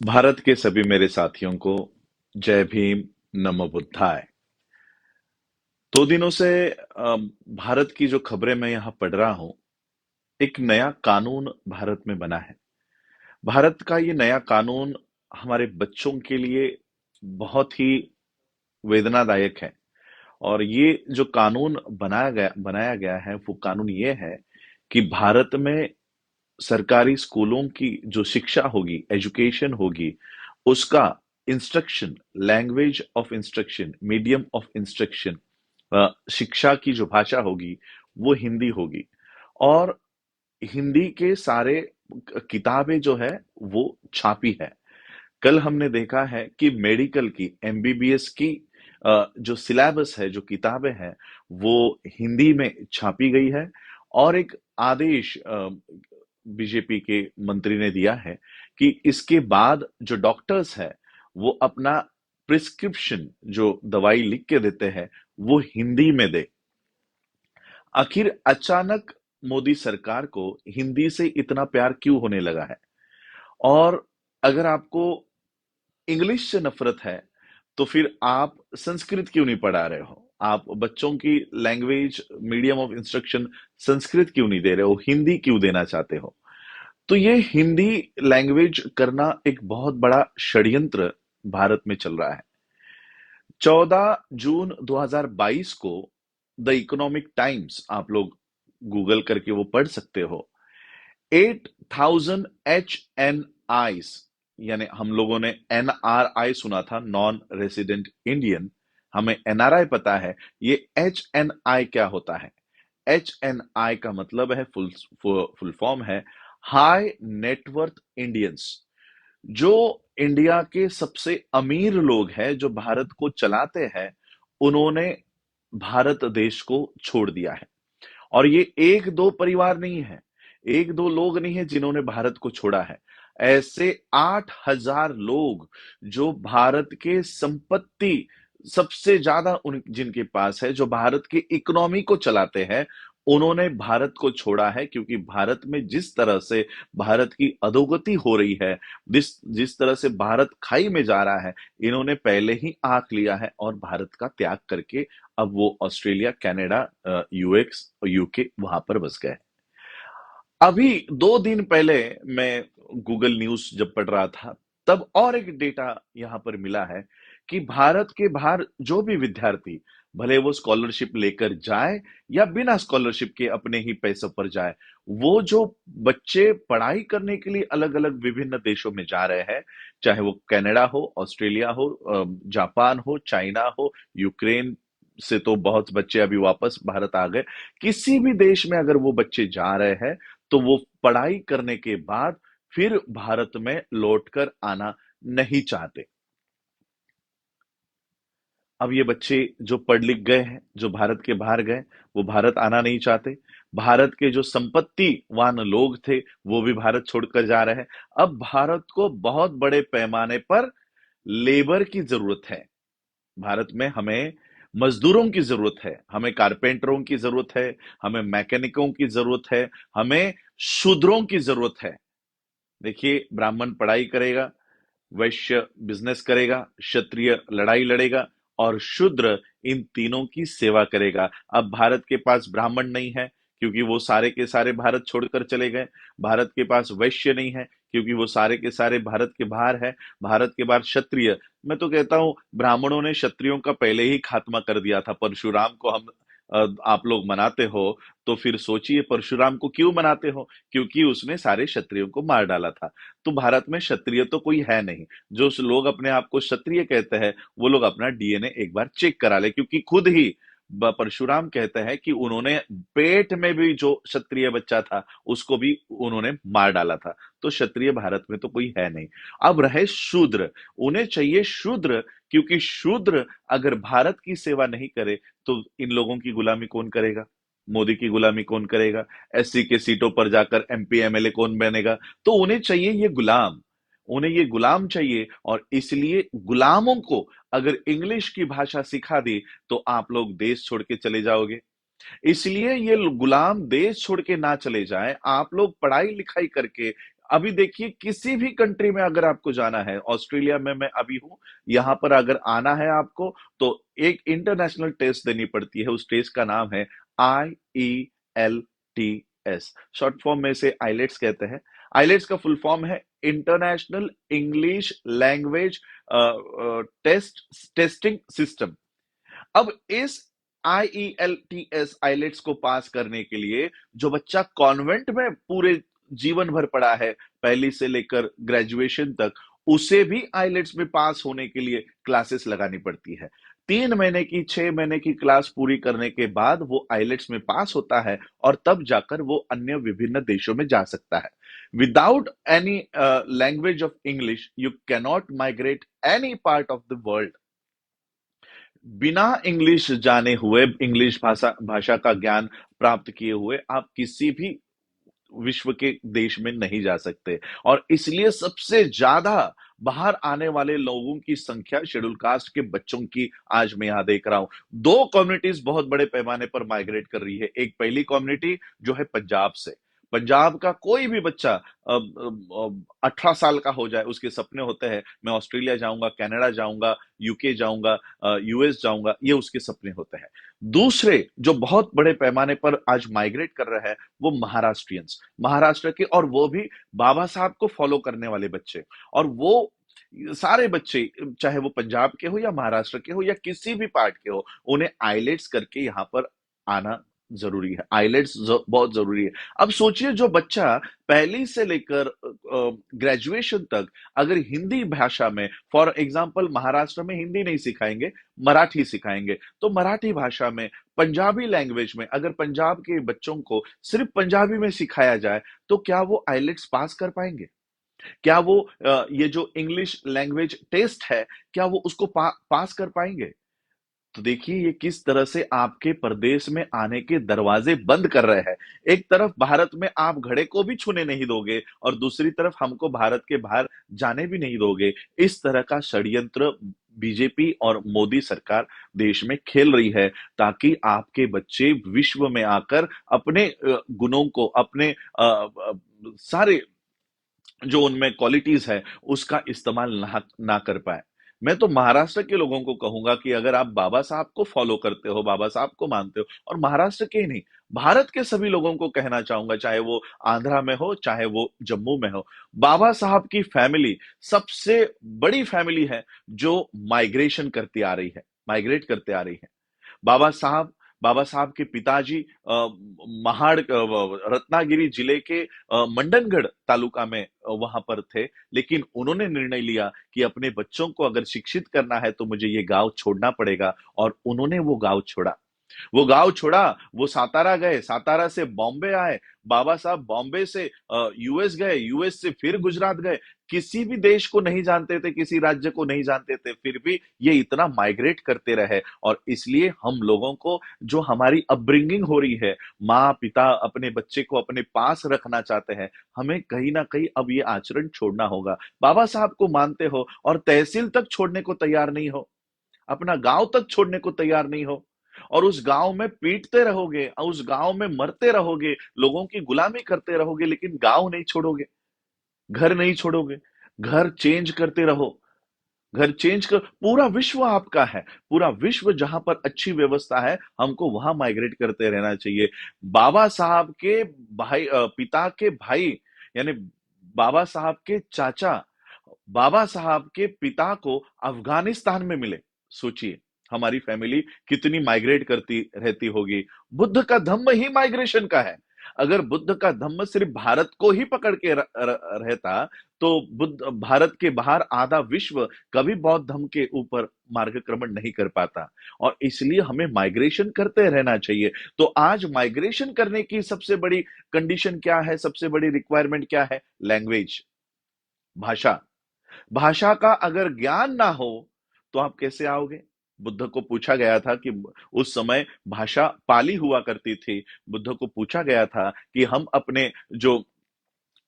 भारत के सभी मेरे साथियों को जय भीम, नमो बुद्धाय। 2 दिनों से भारत की जो खबरें मैं यहाँ पढ़ रहा हूँ, एक नया कानून भारत में बना है। भारत का ये नया कानून हमारे बच्चों के लिए बहुत ही वेदनादायक है। और ये जो कानून बनाया गया है, वो कानून ये है कि भारत में सरकारी स्कूलों की जो शिक्षा होगी, एजुकेशन होगी, उसका instruction, language of instruction, medium of instruction, शिक्षा की जो भाषा होगी, वो हिंदी होगी। और हिंदी के सारे किताबें जो है, वो छापी है। कल हमने देखा है कि मेडिकल की, एमबीबीएस की जो सिलेबस है, जो किताबें हैं, वो हिंदी में छापी गई है। और एक आदेश बीजेपी के मंत्री ने दिया है कि इसके बाद जो डॉक्टर्स है, वो अपना प्रिस्क्रिप्शन, जो दवाई लिख के देते हैं, वो हिंदी में दे। आखिर अचानक मोदी सरकार को हिंदी से इतना प्यार क्यों होने लगा है? और अगर आपको इंग्लिश से नफरत है, तो फिर आप संस्कृत क्यों नहीं पढ़ा रहे हो? आप बच्चों की language, medium of instruction Sanskrit क्यों नहीं दे रहे हो? हिंदी क्यों देना चाहते हो? तो ये हिंदी लैंग्वेज करना एक बहुत बड़ा षड्यंत्र भारत में चल रहा है। 14 जून 2022 को द इकोनॉमिक टाइम्स, आप लोग गूगल करके वो पढ़ सकते हो, 8,000 HNIs, यानी हम लोगों ने NRI सुना था, नॉन रेसिडेंट इंडियन, हमें NRI पता है। ये HNI क्या होता है? HNI का मतलब है, फुल फॉर्म है हाई नेटवर्थ इंडियंस। जो इंडिया के सबसे अमीर लोग हैं, जो भारत को चलाते हैं, उन्होंने भारत देश को छोड़ दिया है। और ये एक दो परिवार नहीं है, एक दो लोग नहीं है जिन्होंने भारत को छोड़ा है। ऐसे 8,000 लोग, जो भारत के संपत्ति सबसे ज्यादा उन जिनके पास है, जो भारत की इकोनॉमी को चलाते हैं, उन्होंने भारत को छोड़ा है। क्योंकि भारत में जिस तरह से भारत की अधोगति हो रही है, जिस जिस तरह से भारत खाई में जा रहा है, इन्होंने पहले ही आंक लिया है और भारत का त्याग करके अब वो ऑस्ट्रेलिया, कनाडा, यूएक्स, यूके वहां पर बस गए। अभी 2 दिन पहले मैं गूगल न्यूज जब पढ़ रहा था, तब और एक डेटा यहां पर मिला है कि भारत के बाहर जो भी विद्यार्थी, भले वो स्कॉलरशिप लेकर जाए या बिना स्कॉलरशिप के अपने ही पैसों पर जाए, वो जो बच्चे पढ़ाई करने के लिए अलग अलग विभिन्न देशों में जा रहे हैं, चाहे वो कनाडा हो, ऑस्ट्रेलिया हो, जापान हो, चाइना हो, यूक्रेन से तो बहुत बच्चे अभी वापस भारत आ गए। किसी भी देश में अगर वो बच्चे जा रहे हैं, तो वो पढ़ाई करने के बाद फिर भारत में लौटकर आना नहीं चाहते। अब ये बच्चे जो पढ़ लिख गए हैं, जो भारत के बाहर गए, वो भारत आना नहीं चाहते। भारत के जो संपत्तिवान लोग थे, वो भी भारत छोड़कर जा रहे हैं। अब भारत को बहुत बड़े पैमाने पर लेबर की जरूरत है। भारत में हमें मजदूरों की जरूरत है, हमें कारपेंटरों की जरूरत है, हमें मैकेनिकों की जरूरत है, हमें शूद्रों की जरूरत है। देखिए, ब्राह्मण पढ़ाई करेगा, वैश्य बिजनेस करेगा, क्षत्रिय लड़ाई लड़ेगा और शूद्र इन तीनों की सेवा करेगा। अब भारत के पास ब्राह्मण नहीं है, क्योंकि वो सारे के सारे भारत छोड़कर चले गए। भारत के पास वैश्य नहीं है, क्योंकि वो सारे के सारे भारत के बाहर है। भारत के बाहर क्षत्रिय, मैं तो कहता हूं ब्राह्मणों ने क्षत्रियों का पहले ही खात्मा कर दिया था। परशुराम को हम आप लोग मनाते हो, तो फिर सोचिए परशुराम को क्यों मनाते हो? क्योंकि उसने सारे क्षत्रियों को मार डाला था। तो भारत में क्षत्रिय तो कोई है नहीं। जो लोग अपने आप को क्षत्रिय कहते हैं, वो लोग अपना डीएनए एक बार चेक करा ले, क्योंकि खुद ही परशुराम कहते हैं कि उन्होंने पेट में भी जो क्षत्रिय बच्चा था, उसको भी उन्होंने मार डाला था। तो क्षत्रिय भारत में तो कोई है नहीं। अब रहे शूद्र, उन्हें चाहिए शूद्र, क्योंकि शूद्र अगर भारत की सेवा नहीं करे, तो इन लोगों की गुलामी कौन करेगा? मोदी की गुलामी कौन करेगा? एससी के सीटों पर जाकर एमपी एमएलए कौन बनेगा? तो उन्हें चाहिए ये गुलाम, उन्हें ये गुलाम चाहिए। और इसलिए गुलामों को अगर इंग्लिश की भाषा सिखा दी, तो आप लोग देश छोड़ के चले जाओगे। इसलिए ये गुलाम देश छोड़ के ना चले जाएं, आप लोग पढ़ाई लिखाई करके अभी देखिए किसी भी कंट्री में अगर आपको जाना है, ऑस्ट्रेलिया में मैं अभी हूं, यहां पर अगर आना है आपको, तो एक इंटरनेशनल टेस्ट देनी पड़ती है। उस टेस्ट का नाम है IELTS, शॉर्ट फॉर्म में से आइलेट्स कहते हैं। आइलेट्स का फुल फॉर्म है international English language testing system. अब इस IELTS आइलेट्स को पास करने के लिए जो बच्चा कॉन्वेंट में पूरे जीवन भर पढ़ा है, पहली से लेकर ग्रेजुएशन तक, उसे भी आइलेट्स में पास होने के लिए क्लासेस लगानी पड़ती है। 3 महीने की 6 महीने की क्लास पूरी करने के बाद वो आइलेट्स में पास होता है और तब जाकर वो अन्य विभिन्न देशों में जा सकता है। Without any language of English you cannot migrate any part of the world. बिना इंग्लिश जाने हुए, इंग्लिश भाषा भाषा का ज्ञान प्राप्त किए हुए आप किसी भी विश्व के देश में नहीं जा सकते। और इसलिए सबसे ज्यादा बाहर आने वाले लोगों की संख्या शेड्यूल कास्ट के बच्चों की आज मैं यहां देख रहा हूं। दो कम्युनिटीज बहुत बड़े पैमाने पर माइग्रेट कर रही है। एक पहली कम्युनिटी जो है पंजाब से। पंजाब का कोई भी बच्चा 18 साल का हो जाए, उसके सपने होते हैं मैं ऑस्ट्रेलिया जाऊंगा, कनाडा जाऊंगा, यूके जाऊंगा, US जाऊंगा, ये उसके सपने होते हैं। दूसरे जो बहुत बड़े पैमाने पर आज माइग्रेट कर रहे हैं वो महाराष्ट्रियंस, महाराष्ट्र के, और वो भी बाबा साहब को फॉलो करने वाले बच्चे। और वो सारे बच्चे, चाहे वो पंजाब के हो या महाराष्ट्र के हो या किसी भी पार्ट के हो, उन्हें आइलेट्स करके यहाँ पर आना जरूरी है। आइलेट्स बहुत जरूरी है। अब सोचिए जो बच्चा पहली से लेकर ग्रेजुएशन तक अगर हिंदी भाषा में, फॉर एग्जांपल महाराष्ट्र में हिंदी नहीं सिखाएंगे, मराठी सिखाएंगे, तो मराठी भाषा में, पंजाबी लैंग्वेज में अगर पंजाब के बच्चों को सिर्फ पंजाबी में सिखाया जाए, तो क्या वो आइलेट्स पास कर पाएंगे? क्या वो ये जो इंग्लिश लैंग्वेज टेस्ट है, क्या वो उसको पास कर पाएंगे? तो देखिए ये किस तरह से आपके प्रदेश में आने के दरवाजे बंद कर रहे हैं। एक तरफ भारत में आप घड़े को भी छूने नहीं दोगे और दूसरी तरफ हमको भारत के बाहर जाने भी नहीं दोगे। इस तरह का षड्यंत्र बीजेपी और मोदी सरकार देश में खेल रही है, ताकि आपके बच्चे विश्व में आकर अपने गुणों को, अपने सारे जो उनमें क्वालिटीज है उसका इस्तेमाल ना कर पाए। मैं तो महाराष्ट्र के लोगों को कहूंगा कि अगर आप बाबा साहब को फॉलो करते हो, बाबा साहब को मानते हो, और महाराष्ट्र के ही नहीं, भारत के सभी लोगों को कहना चाहूंगा, चाहे वो आंध्रा में हो चाहे वो जम्मू में हो, बाबा साहब की फैमिली सबसे बड़ी फैमिली है जो माइग्रेशन करती आ रही है, माइग्रेट करते आ रही है। बाबा साहब बाबा साहब के पिताजी महाड़ रत्नागिरी जिले के मंडनगढ़ तालुका में वहां पर थे, लेकिन उन्होंने निर्णय लिया कि अपने बच्चों को अगर शिक्षित करना है तो मुझे ये गांव छोड़ना पड़ेगा, और उन्होंने वो गांव छोड़ा। वो गांव छोड़ा, वो सातारा गए, सातारा से बॉम्बे आए, बाबा साहब बॉम्बे से US गए, US से फिर गुजरात गए। किसी भी देश को नहीं जानते थे, किसी राज्य को नहीं जानते थे, फिर भी ये इतना माइग्रेट करते रहे। और इसलिए हम लोगों को जो हमारी अपब्रिंगिंग हो रही है, माँ पिता अपने बच्चे को अपने पास रखना चाहते हैं, हमें कहीं ना कहीं अब ये आचरण छोड़ना होगा। बाबा साहब को मानते हो और तहसील तक छोड़ने को तैयार नहीं हो, अपना गांव तक छोड़ने को तैयार नहीं हो, और उस गांव में पीटते रहोगे, उस गांव में मरते रहोगे, लोगों की गुलामी करते रहोगे, लेकिन गांव नहीं छोड़ोगे, घर नहीं छोड़ोगे। घर चेंज करते रहो, घर चेंज कर, पूरा विश्व आपका है, पूरा विश्व जहां पर अच्छी व्यवस्था है, हमको वहां माइग्रेट करते रहना चाहिए। बाबा साहब के भाई, पिता के भाई, यानी बाबा साहब के चाचा, बाबा साहब के पिता को अफगानिस्तान में मिले। सोचिए हमारी फैमिली कितनी माइग्रेट करती रहती होगी। बुद्ध का धम्म ही माइग्रेशन का है। अगर बुद्ध का धम्म सिर्फ भारत को ही पकड़ के रहता, तो बुद्ध भारत के बाहर आधा विश्व कभी बौद्ध धम्म के ऊपर मार्गक्रमण नहीं कर पाता। और इसलिए हमें माइग्रेशन करते रहना चाहिए। तो आज माइग्रेशन करने की सबसे बड़ी कंडीशन क्या है, सबसे बड़ी रिक्वायरमेंट क्या है? लैंग्वेज, भाषा। भाषा का अगर ज्ञान ना हो तो आप कैसे आओगे? बुद्ध को पूछा गया था कि उस समय भाषा पाली हुआ करती थी। बुद्ध को पूछा गया था कि हम अपने जो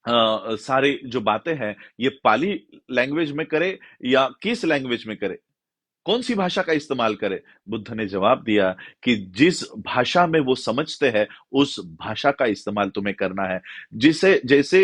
सारे जो बातें हैं ये पाली लैंग्वेज में करें या किस लैंग्वेज में करें? कौन सी भाषा का इस्तेमाल करें? बुद्ध ने जवाब दिया कि जिस भाषा में वो समझते हैं, उस भाषा का इस्तेमाल तुम्हें करना है। जिसे जैसे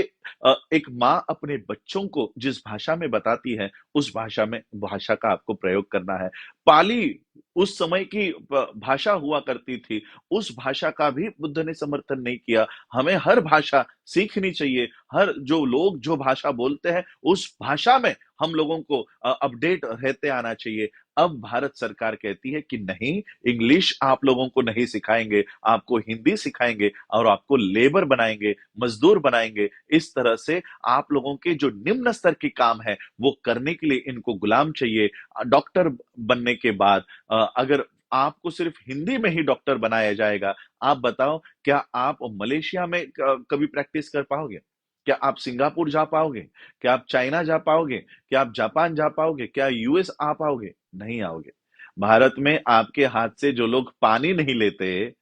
एक माँ अपने बच्चों को जिस भाषा में बताती है, उस भाषा का आपको प्रयोग करना है। पाली उस समय की भाषा हुआ करती थी, उस भाषा का भी बुद्ध ने समर्थन नहीं किया। हमें हर भाषा सीखनी चाहिए, हर जो लोग जो भाषा बोलते हैं, उस भाषा में हम लोगों को अपडेट रहते आना चाहिए। अब भारत सरकार कहती है कि नहीं, इंग्लिश आप लोगों को नहीं सिखाएंगे, आपको हिंदी सिखाएंगे और आपको लेबर बनाएंगे, मजदूर बनाएंगे। इस तरह से आप लोगों के जो निम्न स्तर के काम है, वो करने के लिए इनको गुलाम चाहिए। डॉक्टर बनने के बाद अगर आपको सिर्फ हिंदी में ही डॉक्टर बनाया जाएगा, आप बताओ, क्या आप मलेशिया में कभी प्रैक्टिस कर पाओगे? क्या आप सिंगापुर जा पाओगे? क्या आप चाइना जा पाओगे? क्या आप जापान जा पाओगे? क्या यूएस आ पाओगे? नहीं आओगे। भारत में आपके हाथ से जो लोग पानी नहीं लेते,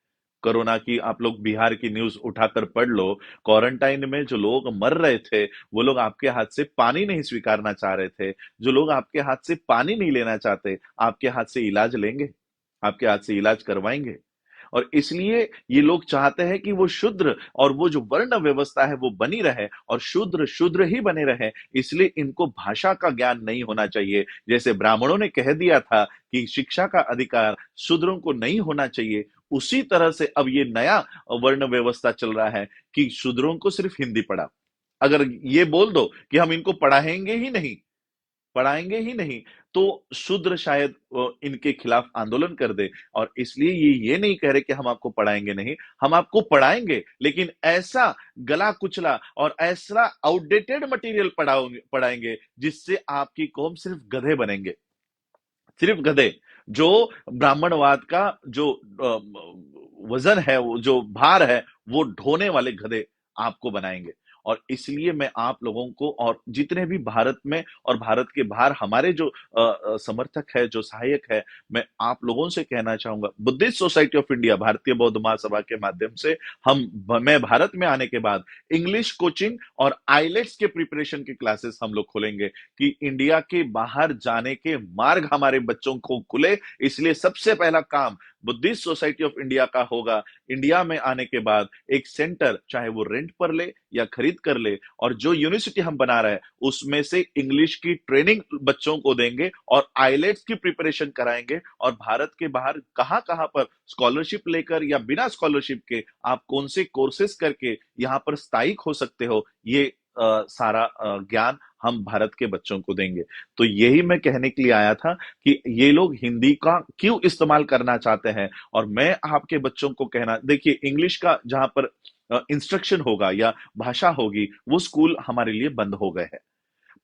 कोरोना की आप लोग बिहार की न्यूज़ उठाकर पढ़ लो, क्वारंटाइन में जो लोग मर रहे थे, वो लोग आपके हाथ से पानी नहीं स्वीकारना चाह रहे थे। जो लोग आपके हाथ से पानी नहीं लेना चाहते, आपके हाथ से इलाज लेंगे? आपके हाथ से इलाज करवाएंगे? और इसलिए ये लोग चाहते हैं कि वो शूद्र और वो जो वर्ण व्यवस्था है वो बनी रहे और शूद्र शूद्र ही बने रहे। इसलिए इनको भाषा का ज्ञान नहीं होना चाहिए। जैसे ब्राह्मणों ने कह दिया था कि शिक्षा का अधिकार शूद्रों को नहीं होना चाहिए, उसी तरह से अब ये नया वर्ण व्यवस्था चल रहा है कि शूद्रों को सिर्फ हिंदी पढ़ा। अगर ये बोल दो कि हम इनको पढ़ाएंगे ही नहीं, तो शूद्र शायद इनके खिलाफ आंदोलन कर दे। और इसलिए ये नहीं कह रहे कि हम आपको पढ़ाएंगे नहीं, हम आपको पढ़ाएंगे, लेकिन ऐसा गला कुचला और ऐसा आउटडेटेड मटेरियल पढ़ाएंगे जिससे आपकी कौम सिर्फ गधे बनेंगे, सिर्फ गधे। जो ब्राह्मणवाद का जो वजन है, वो जो भार है, वो ढोने वाले गधे आपको बनाएंगे। और इसलिए मैं आप लोगों को और जितने भी भारत में और भारत के बाहर हमारे जो समर्थक है, जो सहायक है, मैं आप लोगों से कहना चाहूंगा, बुद्धिस्ट सोसाइटी ऑफ इंडिया, भारतीय बौद्ध महासभा के माध्यम से मैं भारत में आने के बाद इंग्लिश कोचिंग और आईलेट्स के प्रिपरेशन की क्लासेस हम लोग खोलेंगे कि इंडिया के बाहर जाने के मार्ग हमारे बच्चों को खुले। इसलिए सबसे पहला काम बुद्धिस्ट सोसाइटी ऑफ इंडिया का होगा, इंडिया में आने के बाद एक सेंटर, चाहे वो रेंट पर ले या खरीद कर ले, और जो यूनिवर्सिटी हम बना रहे हैं उसमें से इंग्लिश की ट्रेनिंग बच्चों को देंगे और आईलेट्स की प्रिपरेशन कराएंगे। और भारत के बाहर कहां कहां पर स्कॉलरशिप लेकर या बिना स्कॉलरशिप के आप कौन से कोर्सेस करके यहाँ पर स्थायिक हो सकते हो, ये सारा ज्ञान हम भारत के बच्चों को देंगे। तो यही मैं कहने के लिए आया था कि ये लोग हिंदी का क्यों इस्तेमाल करना चाहते हैं। और मैं आपके बच्चों को कहना, देखिए, इंग्लिश का जहां पर इंस्ट्रक्शन होगा या भाषा होगी, वो स्कूल हमारे लिए बंद हो गए हैं।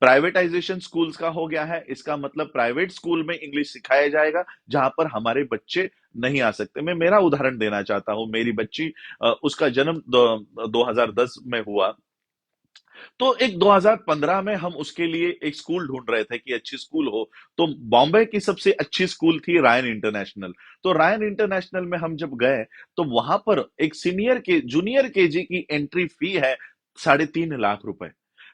प्राइवेटाइजेशन स्कूल्स का हो गया है, इसका मतलब प्राइवेट स्कूल में इंग्लिश सिखाया जाएगा जहां पर हमारे बच्चे नहीं आ सकते। मैं मेरा उदाहरण देना चाहता हूं, मेरी बच्ची उसका जन्म 2010 में हुआ। तो एक 2015 में हम उसके लिए एक स्कूल ढूंढ रहे थे कि अच्छी स्कूल हो। तो बॉम्बे की सबसे अच्छी स्कूल थी रायन इंटरनेशनल। तो रायन इंटरनेशनल में हम जब गए, तो वहां पर एक जूनियर केजी की एंट्री फी है 3.5 लाख रुपए।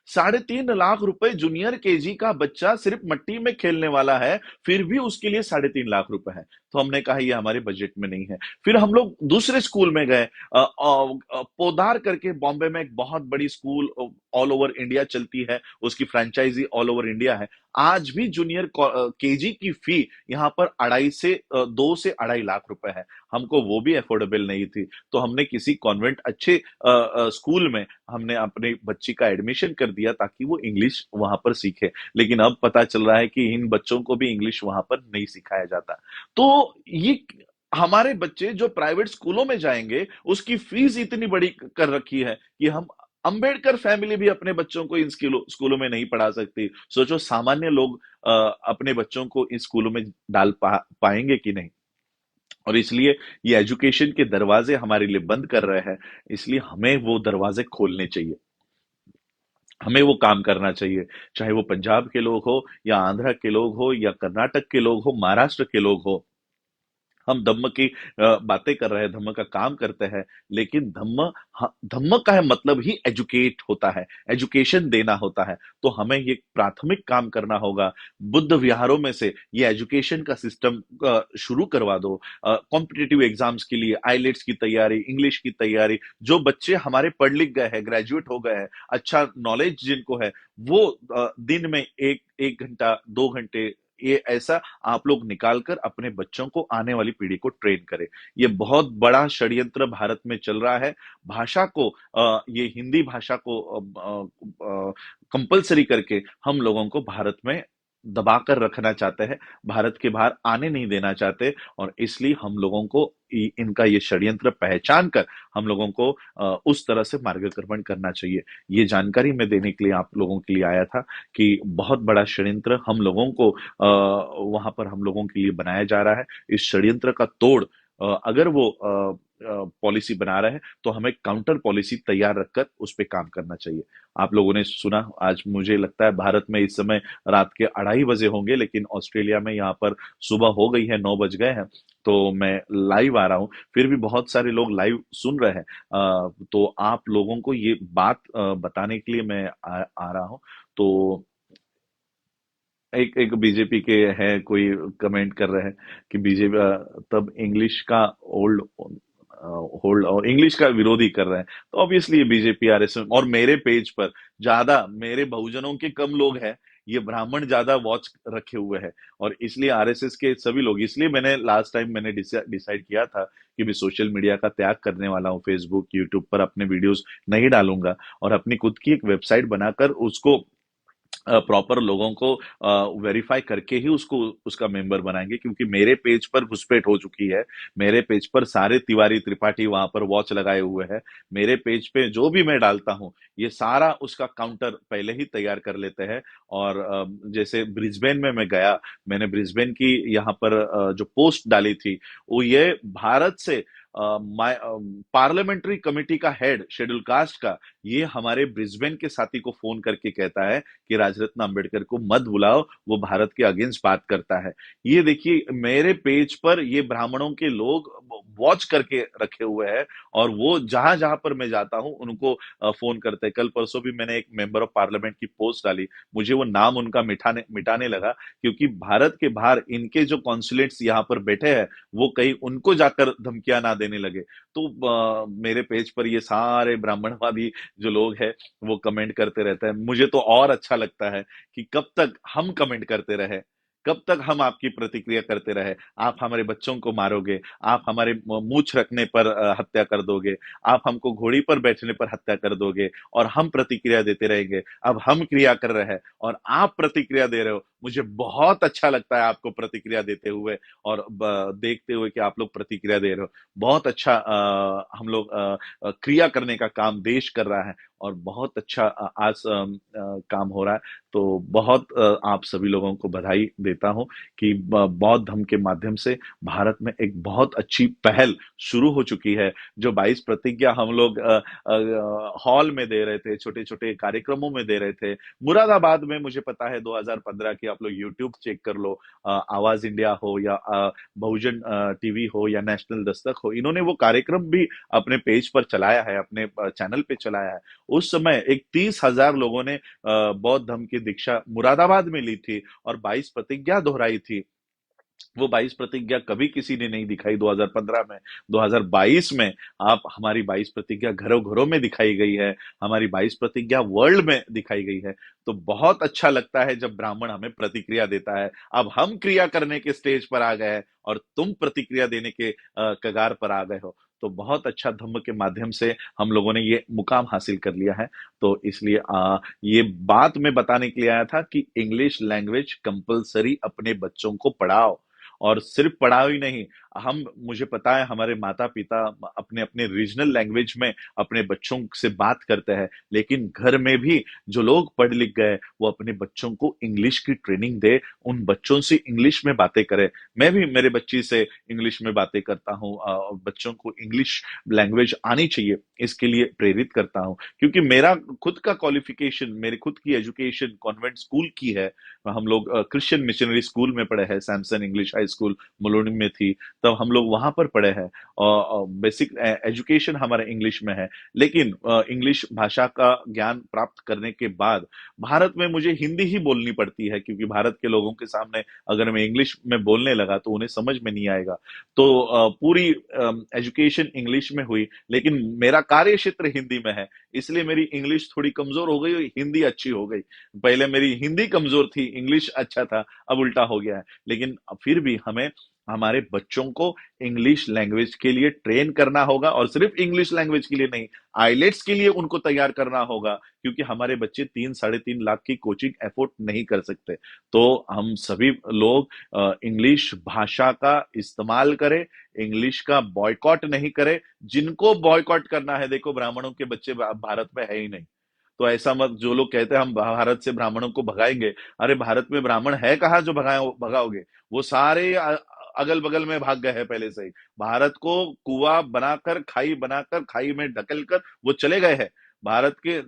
3.5 लाख रुपए जूनियर केजी का बच्चा सिर्फ मट्टी में खेलने वाला है, फिर भी उसके लिए 3.5 लाख रुपए है। तो हमने कहा ये हमारे बजट में नहीं है। फिर हम लोग दूसरे स्कूल में गए, पोदार करके बॉम्बे में एक बहुत बड़ी स्कूल ऑल ओवर इंडिया चलती है, उसकी फ्रेंचाइजी ऑल ओवर इंडिया है। आज भी जूनियर केजी की फी यहाँ पर 2 से 2.5 लाख रुपए है। हमको वो भी अफोर्डेबल नहीं थी, तो हमने किसी कॉन्वेंट अच्छे स्कूल में हमने अपने बच्ची का एडमिशन कर दिया ताकि वो इंग्लिश वहां पर सीखे। लेकिन अब पता चल रहा है कि इन बच्चों को भी इंग्लिश वहां पर नहीं सिखाया जाता। तो ये हमारे बच्चे जो प्राइवेट स्कूलों में जाएंगे, उसकी फीस इतनी बड़ी कर रखी है कि हम अंबेडकर फैमिली भी अपने बच्चों को इन स्कूलों में नहीं पढ़ा सकती। सोचो, सामान्य लोग अपने बच्चों को इन स्कूलों में पाएंगे कि नहीं। और इसलिए ये एजुकेशन के दरवाजे हमारे लिए बंद कर रहे हैं। इसलिए हमें वो दरवाजे खोलने चाहिए, हमें वो काम करना चाहिए। चाहे वो पंजाब के लोग हो या आंध्र के लोग हो या कर्नाटक के लोग हो, महाराष्ट्र के लोग हो, हम धम्म की बातें कर रहे हैं, धम्म का काम करते हैं, लेकिन धम्म का है मतलब ही एजुकेट होता है, एजुकेशन देना होता है। तो हमें ये प्राथमिक काम करना होगा। बुद्ध विहारों में से ये एजुकेशन का सिस्टम शुरू करवा दो। कॉम्पिटिटिव एग्जाम्स के लिए आईलेट्स की तैयारी, इंग्लिश की तैयारी, जो बच्चे हमारे पढ़ लिख गए हैं, ग्रेजुएट हो गए हैं, अच्छा नॉलेज जिनको है, वो दिन में एक एक घंटा 2 घंटे ये ऐसा आप लोग निकाल कर अपने बच्चों को, आने वाली पीढ़ी को ट्रेन करें। ये बहुत बड़ा षड्यंत्र भारत में चल रहा है। भाषा को ये हिंदी भाषा को कंपलसरी करके हम लोगों को भारत में दबाकर रखना चाहते हैं, भारत के बाहर आने नहीं देना चाहते। और इसलिए हम लोगों को इनका ये षड्यंत्र पहचान कर हम लोगों को उस तरह से मार्गक्रमण करना चाहिए। ये जानकारी मैं देने के लिए आप लोगों के लिए आया था कि बहुत बड़ा षड्यंत्र हम लोगों को वहां पर हम लोगों के लिए बनाया जा रहा है। इस षड्यंत्र का तोड़ अगर वो पॉलिसी बना रहे हैं तो हमें काउंटर पॉलिसी तैयार रखकर उस पर काम करना चाहिए। आप लोगों ने सुना, आज मुझे लगता है भारत में इस समय रात के 2:30 बजे होंगे, लेकिन ऑस्ट्रेलिया में यहाँ पर सुबह हो गई है, 9 बज गए हैं। तो मैं लाइव आ रहा हूँ, फिर भी बहुत सारे लोग लाइव सुन रहे हैं। तो आप लोगों को ये बात बताने के लिए मैं आ रहा हूँ। तो एक एक बीजेपी के हैं, कोई कमेंट कर रहे हैं कि बीजेपी तब इंग्लिश का ओल्ड होल्ड और इंग्लिश का विरोधी कर रहे हैं। तो ऑब्वियसली ये बीजेपी आरएसएस, और मेरे पेज पर ज्यादा मेरे बहुजनों के कम लोग हैं, ये ब्राह्मण ज्यादा वॉच रखे हुए हैं। और इसलिए आरएसएस के सभी लोग, इसलिए मैंने लास्ट टाइम मैंने डिसाइड किया था कि मैं सोशल मीडिया का त्याग करने वाला हूँ, फेसबुक यूट्यूब पर अपने वीडियोस नहीं डालूंगा, और अपनी खुद की एक वेबसाइट बनाकर उसको प्रॉपर लोगों को वेरीफाई करके ही उसको उसका मेंबर बनाएंगे। क्योंकि मेरे पेज पर घुसपैठ हो चुकी है, मेरे पेज पर सारे तिवारी त्रिपाठी वहां पर वॉच लगाए हुए हैं। मेरे पेज पे जो भी मैं डालता हूँ, ये सारा उसका काउंटर पहले ही तैयार कर लेते हैं। और जैसे ब्रिस्बेन में मैं गया, मैंने ब्रिस्बेन की यहाँ पर जो पोस्ट डाली थी, वो ये भारत से पार्लियामेंट्री कमेटी का हेड शेड्यूल कास्ट का, ये हमारे ब्रिस्बेन के साथी को फोन करके कहता है कि राजरत्न अंबेडकर को मत बुलाओ, वो भारत के अगेंस्ट बात करता है। ये देखिए, मेरे पेज पर ये ब्राह्मणों के लोग वॉच करके रखे हुए हैं, और वो जहां जहां पर मैं जाता हूं उनको फोन करते हैं। कल परसों भी मैंने एक मेंबर ऑफ पार्लियामेंट की पोस्ट डाली, मुझे वो नाम उनका मिटाने मिटाने लगा, क्योंकि भारत के बाहर इनके जो कॉन्सुलेट्स यहाँ पर बैठे हैं, वो कहीं उनको जाकर धमकियां ना देने लगे। तो मेरे पेज पर ये सारे ब्राह्मणवादी जो लोग हैं वो कमेंट करते रहते हैं। मुझे तो और अच्छा लगता है कि कब तक हम कमेंट करते रहे, कब तक हम आपकी प्रतिक्रिया करते रहे। आप हमारे बच्चों को मारोगे, आप हमारे मूछ रखने पर हत्या कर दोगे, आप हमको घोड़ी पर बैठने पर हत्या कर दोगे, और हम प्रतिक्रिया देते रहेंगे। अब हम क्रिया कर रहे हैं और आप प्रतिक्रिया दे रहे हो। मुझे बहुत अच्छा लगता है आपको प्रतिक्रिया देते हुए और देखते हुए कि आप लोग प्रतिक्रिया दे रहे हो। बहुत अच्छा हम लोग क्रिया करने का काम देश कर रहा है, और बहुत अच्छा आज काम हो रहा है। तो बहुत आप सभी लोगों को बधाई देता हूं कि बौद्ध धर्म के माध्यम से भारत में एक बहुत अच्छी पहल शुरू हो चुकी है। जो 22 प्रतिज्ञा हम लोग हॉल में दे रहे थे, छोटे छोटे कार्यक्रमों में दे रहे थे, मुरादाबाद में मुझे पता है 2015 की, आप लोग यूट्यूब चेक कर लो, आवाज इंडिया हो या बहुजन टीवी हो या नेशनल दस्तक हो, इन्होंने वो कार्यक्रम भी अपने पेज पर चलाया है, अपने चैनल पे चलाया है। उस समय एक 30,000 लोगों ने बौद्ध धर्म की दीक्षा मुरादाबाद में ली थी और 22 प्रतिज्ञा दोहराई थी। वो 22 प्रतिज्ञा कभी किसी ने नहीं दिखाई 2015 में। 2022 में आप हमारी 22 प्रतिज्ञा घरों घरों में दिखाई गई है, हमारी 22 प्रतिज्ञा वर्ल्ड में दिखाई गई है। तो बहुत अच्छा लगता है जब ब्राह्मण हमें प्रतिक्रिया देता है। अब हम क्रिया करने के स्टेज पर आ गए हैं और तुम प्रतिक्रिया देने के कगार पर आ गए हो। तो बहुत अच्छा, धम्म के माध्यम से हम लोगों ने ये मुकाम हासिल कर लिया है। तो इसलिए ये बात मैं बताने के लिए आया था कि इंग्लिश लैंग्वेज कंपलसरी अपने बच्चों को पढ़ाओ। और सिर्फ पढ़ाओ ही नहीं, हम, मुझे पता है हमारे माता पिता अपने अपने रीजनल लैंग्वेज में अपने बच्चों से बात करते हैं, लेकिन घर में भी जो लोग पढ़ लिख गए वो अपने बच्चों को इंग्लिश की ट्रेनिंग दे, उन बच्चों से इंग्लिश में बातें करे। मैं भी मेरे बच्ची से इंग्लिश में बातें करता हूँ, बच्चों को इंग्लिश लैंग्वेज आनी चाहिए, इसके लिए प्रेरित करता हूँ। क्योंकि मेरा खुद का क्वालिफिकेशन, मेरी खुद की एजुकेशन कॉन्वेंट स्कूल की है। हम लोग क्रिश्चियन मिशनरी स्कूल में पढ़े हैं, Samson English high school Mulund में थी। तब हम लोग वहां पर पढ़े हैं और बेसिक एजुकेशन हमारा इंग्लिश में है। लेकिन इंग्लिश भाषा का ज्ञान प्राप्त करने के बाद भारत में मुझे हिंदी ही बोलनी पड़ती है, क्योंकि भारत के लोगों के सामने अगर मैं इंग्लिश में बोलने लगा तो उन्हें समझ में नहीं आएगा। तो पूरी एजुकेशन इंग्लिश में हुई, लेकिन मेरा कार्य क्षेत्र हिंदी में है, इसलिए मेरी इंग्लिश थोड़ी कमजोर हो गई और हिंदी अच्छी हो गई। पहले मेरी हिंदी कमजोर थी, इंग्लिश अच्छा था, अब उल्टा हो गया है। लेकिन फिर भी हमें हमारे बच्चों को इंग्लिश लैंग्वेज के लिए ट्रेन करना होगा, और सिर्फ इंग्लिश लैंग्वेज के लिए नहीं, आईलेट्स के लिए उनको तैयार करना होगा, क्योंकि हमारे बच्चे 3 साढ़े 3 लाख की कोचिंग एफोर्ड नहीं कर सकते। तो हम सभी लोग इंग्लिश भाषा का इस्तेमाल करें, इंग्लिश का बॉयकॉट नहीं करें। जिनको बॉयकॉट करना है, देखो ब्राह्मणों के बच्चे भारत में है ही नहीं, तो ऐसा मत, जो लोग कहते हैं हम भारत से ब्राह्मणों को भगाएंगे, अरे भारत में ब्राह्मण है कहाँ जो भगाओगे? वो सारे अगल बगल में भाग गए हैं पहले से ही। भारत को कुआं बनाकर, खाई बनाकर, खाई में ढकेल कर वो चले गए हैं। भारत के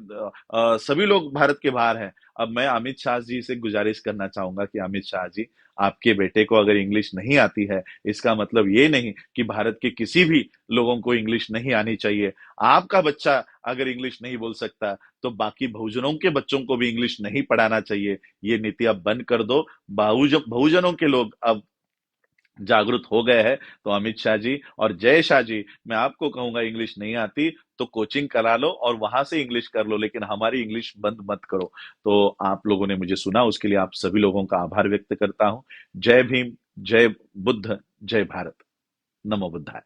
सभी लोग भारत के बाहर हैं। अब मैं अमित शाह जी से गुजारिश करना चाहूंगा कि अमित शाह जी, आपके बेटे को अगर इंग्लिश नहीं आती है, इसका मतलब ये नहीं कि भारत के किसी भी लोगों को इंग्लिश नहीं आनी चाहिए। आपका बच्चा अगर इंग्लिश नहीं बोल सकता, तो बाकी बहुजनों के बच्चों को भी इंग्लिश नहीं पढ़ाना चाहिए। ये नीति अब बंद कर दो। बहुजनों के लोग अब जागरूक हो गए हैं। तो अमित शाह जी और जय शाह जी, मैं आपको कहूंगा, इंग्लिश नहीं आती तो कोचिंग करा लो और वहां से इंग्लिश कर लो, लेकिन हमारी इंग्लिश बंद मत करो। तो आप लोगों ने मुझे सुना, उसके लिए आप सभी लोगों का आभार व्यक्त करता हूं। जय भीम, जय बुद्ध, जय भारत। नमो बुद्धाय।